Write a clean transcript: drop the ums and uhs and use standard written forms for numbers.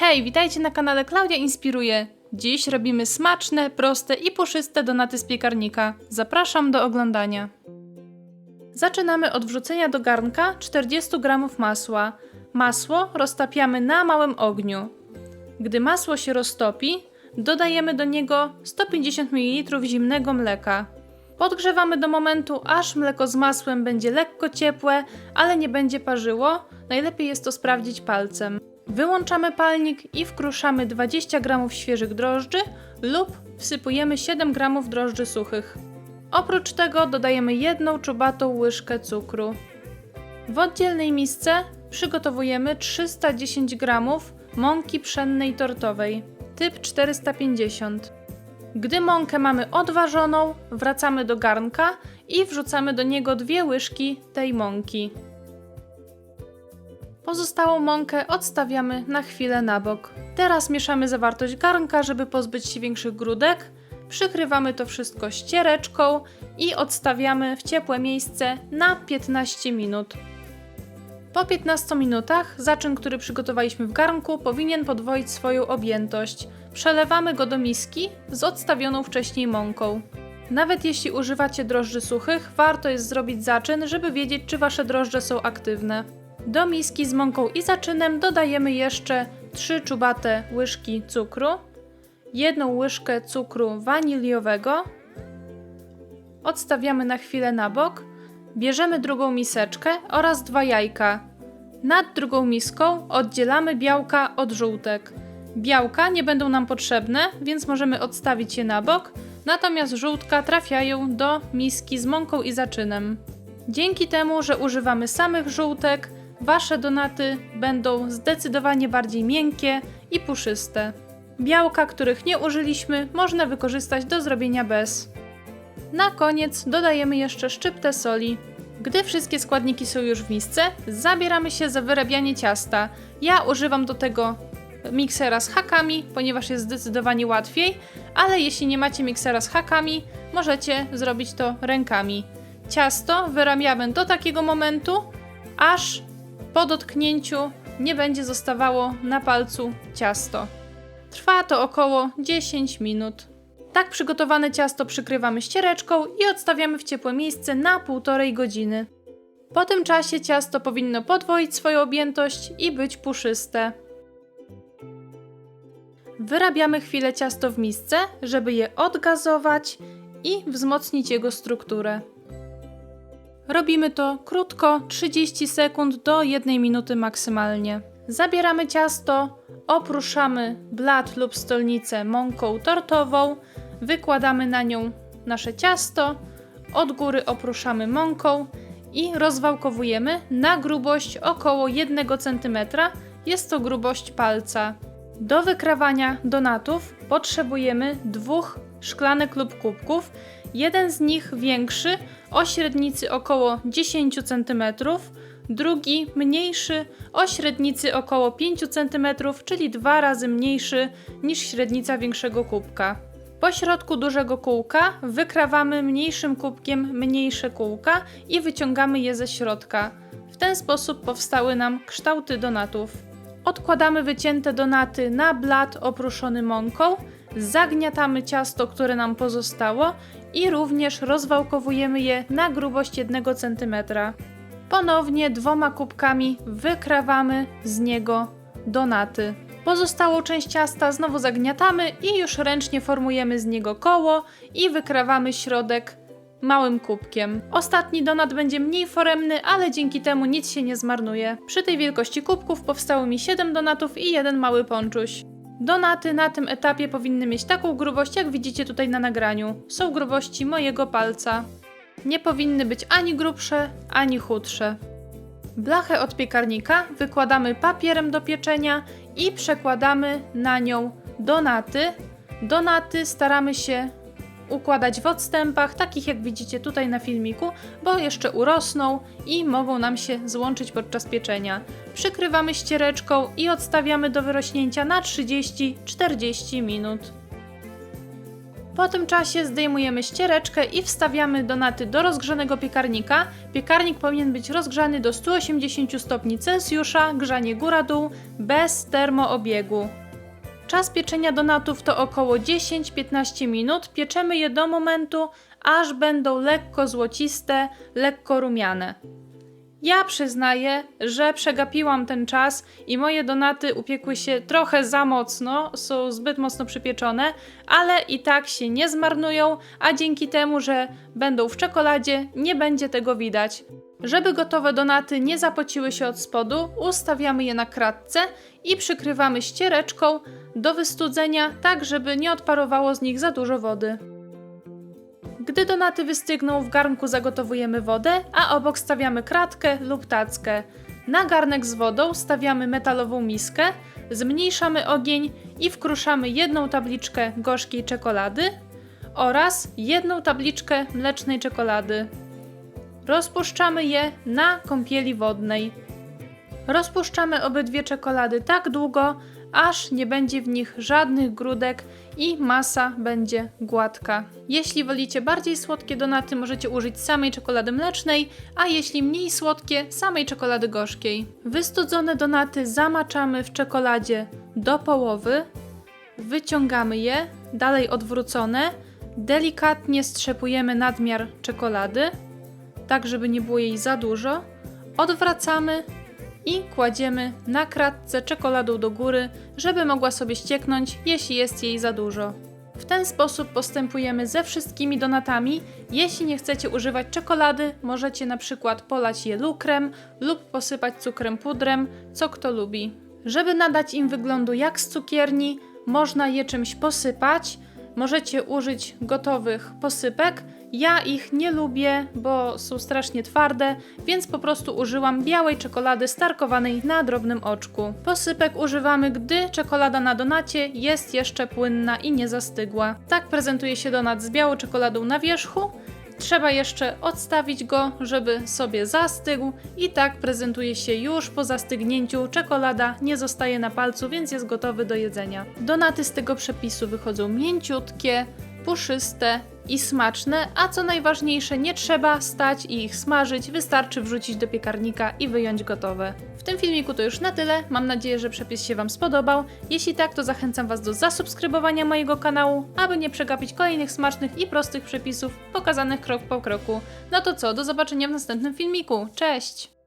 Hej, witajcie na kanale Klaudia Inspiruje. Dziś robimy smaczne, proste i puszyste donaty z piekarnika. Zapraszam do oglądania. Zaczynamy od wrzucenia do garnka 40 g masła. Masło roztapiamy na małym ogniu. Gdy masło się roztopi, dodajemy do niego 150 ml zimnego mleka. Podgrzewamy do momentu, aż mleko z masłem będzie lekko ciepłe, ale nie będzie parzyło. Najlepiej jest to sprawdzić palcem. Wyłączamy palnik i wkruszamy 20 g świeżych drożdży lub wsypujemy 7 g drożdży suchych. Oprócz tego dodajemy 1 czubatą łyżkę cukru. W oddzielnej misce przygotowujemy 310 g mąki pszennej tortowej, typ 450. Gdy mąkę mamy odważoną, wracamy do garnka i wrzucamy do niego 2 łyżki tej mąki. Pozostałą mąkę odstawiamy na chwilę na bok. Teraz mieszamy zawartość garnka, żeby pozbyć się większych grudek. Przykrywamy to wszystko ściereczką i odstawiamy w ciepłe miejsce na 15 minut. Po 15 minutach zaczyn, który przygotowaliśmy w garnku, powinien podwoić swoją objętość. Przelewamy go do miski z odstawioną wcześniej mąką. Nawet jeśli używacie drożdży suchych, warto jest zrobić zaczyn, żeby wiedzieć, czy wasze drożdże są aktywne. Do miski z mąką i zaczynem dodajemy jeszcze 3 czubate łyżki cukru, 1 łyżkę cukru waniliowego, odstawiamy na chwilę na bok, bierzemy drugą miseczkę oraz 2 jajka. Nad drugą miską oddzielamy białka od żółtek. Białka nie będą nam potrzebne, więc możemy odstawić je na bok, natomiast żółtka trafiają do miski z mąką i zaczynem. Dzięki temu, że używamy samych żółtek, wasze donaty będą zdecydowanie bardziej miękkie i puszyste. Białka, których nie użyliśmy, można wykorzystać do zrobienia bez. Na koniec dodajemy jeszcze szczyptę soli. Gdy wszystkie składniki są już w misce, zabieramy się za wyrabianie ciasta. Ja używam do tego miksera z hakami, ponieważ jest zdecydowanie łatwiej, ale jeśli nie macie miksera z hakami, możecie zrobić to rękami. Ciasto wyrabiamy do takiego momentu, aż po dotknięciu nie będzie zostawało na palcu ciasto. Trwa to około 10 minut. Tak przygotowane ciasto przykrywamy ściereczką i odstawiamy w ciepłe miejsce na 1,5 godziny. Po tym czasie ciasto powinno podwoić swoją objętość i być puszyste. Wyrabiamy chwilę ciasto w misce, żeby je odgazować i wzmocnić jego strukturę. Robimy to krótko, 30 sekund do 1 minuty maksymalnie. Zabieramy ciasto, oprószamy blat lub stolnicę mąką tortową, wykładamy na nią nasze ciasto, od góry oprószamy mąką i rozwałkowujemy na grubość około 1 cm, jest to grubość palca. Do wykrawania donatów potrzebujemy 2 szklanek lub kubków, jeden z nich większy, o średnicy około 10 cm, drugi mniejszy, o średnicy około 5 cm, czyli 2 razy mniejszy niż średnica większego kubka. Po środku dużego kółka wykrawamy mniejszym kubkiem mniejsze kółka i wyciągamy je ze środka. W ten sposób powstały nam kształty donatów. Odkładamy wycięte donaty na blat oprószony mąką, zagniatamy ciasto, które nam pozostało i również rozwałkowujemy je na grubość 1 cm. Ponownie 2 kubkami wykrawamy z niego donaty. Pozostałą część ciasta znowu zagniatamy i już ręcznie formujemy z niego koło i wykrawamy środek małym kubkiem. Ostatni donat będzie mniej foremny, ale dzięki temu nic się nie zmarnuje. Przy tej wielkości kubków powstało mi 7 donatów i 1 mały ponczuś. Donaty na tym etapie powinny mieć taką grubość, jak widzicie tutaj na nagraniu. Są grubości mojego palca. Nie powinny być ani grubsze, ani chudsze. Blachę od piekarnika wykładamy papierem do pieczenia i przekładamy na nią donaty. Donaty staramy się układać w odstępach, takich jak widzicie tutaj na filmiku, bo jeszcze urosną i mogą nam się złączyć podczas pieczenia. Przykrywamy ściereczką i odstawiamy do wyrośnięcia na 30-40 minut. Po tym czasie zdejmujemy ściereczkę i wstawiamy donaty do rozgrzanego piekarnika. Piekarnik powinien być rozgrzany do 180 stopni Celsjusza, grzanie góra-dół, bez termoobiegu. Czas pieczenia donatów to około 10-15 minut. Pieczemy je do momentu, aż będą lekko złociste, lekko rumiane. Ja przyznaję, że przegapiłam ten czas i moje donaty upiekły się trochę za mocno, są zbyt mocno przypieczone, ale i tak się nie zmarnują, a dzięki temu, że będą w czekoladzie, nie będzie tego widać. Żeby gotowe donaty nie zapociły się od spodu, ustawiamy je na kratce i przykrywamy ściereczką do wystudzenia, tak żeby nie odparowało z nich za dużo wody. Gdy donaty wystygną, w garnku zagotowujemy wodę, a obok stawiamy kratkę lub tackę. Na garnek z wodą stawiamy metalową miskę, zmniejszamy ogień i wkruszamy 1 tabliczkę gorzkiej czekolady oraz 1 tabliczkę mlecznej czekolady. Rozpuszczamy je na kąpieli wodnej. Rozpuszczamy obydwie czekolady tak długo, aż nie będzie w nich żadnych grudek i masa będzie gładka. Jeśli wolicie bardziej słodkie donaty, możecie użyć samej czekolady mlecznej, a jeśli mniej słodkie, samej czekolady gorzkiej. Wystudzone donaty zamaczamy w czekoladzie do połowy, wyciągamy je, dalej odwrócone, delikatnie strzepujemy nadmiar czekolady, tak żeby nie było jej za dużo, odwracamy i kładziemy na kratce czekoladą do góry, żeby mogła sobie ścieknąć, jeśli jest jej za dużo. W ten sposób postępujemy ze wszystkimi donatami. Jeśli nie chcecie używać czekolady, możecie na przykład polać je lukrem lub posypać cukrem pudrem, co kto lubi. Żeby nadać im wyglądu jak z cukierni, można je czymś posypać. Możecie użyć gotowych posypek. Ja ich nie lubię, bo są strasznie twarde, więc po prostu użyłam białej czekolady starkowanej na drobnym oczku. Posypek używamy, gdy czekolada na donacie jest jeszcze płynna i nie zastygła. Tak prezentuje się donat z białą czekoladą na wierzchu. Trzeba jeszcze odstawić go, żeby sobie zastygł i tak prezentuje się już po zastygnięciu. Czekolada nie zostaje na palcu, więc jest gotowy do jedzenia. Donaty z tego przepisu wychodzą mięciutkie, puszyste i smaczne, a co najważniejsze, nie trzeba stać i ich smażyć, wystarczy wrzucić do piekarnika i wyjąć gotowe. W tym filmiku to już na tyle, mam nadzieję, że przepis się Wam spodobał. Jeśli tak, to zachęcam Was do zasubskrybowania mojego kanału, aby nie przegapić kolejnych smacznych i prostych przepisów pokazanych krok po kroku. No to co, do zobaczenia w następnym filmiku. Cześć!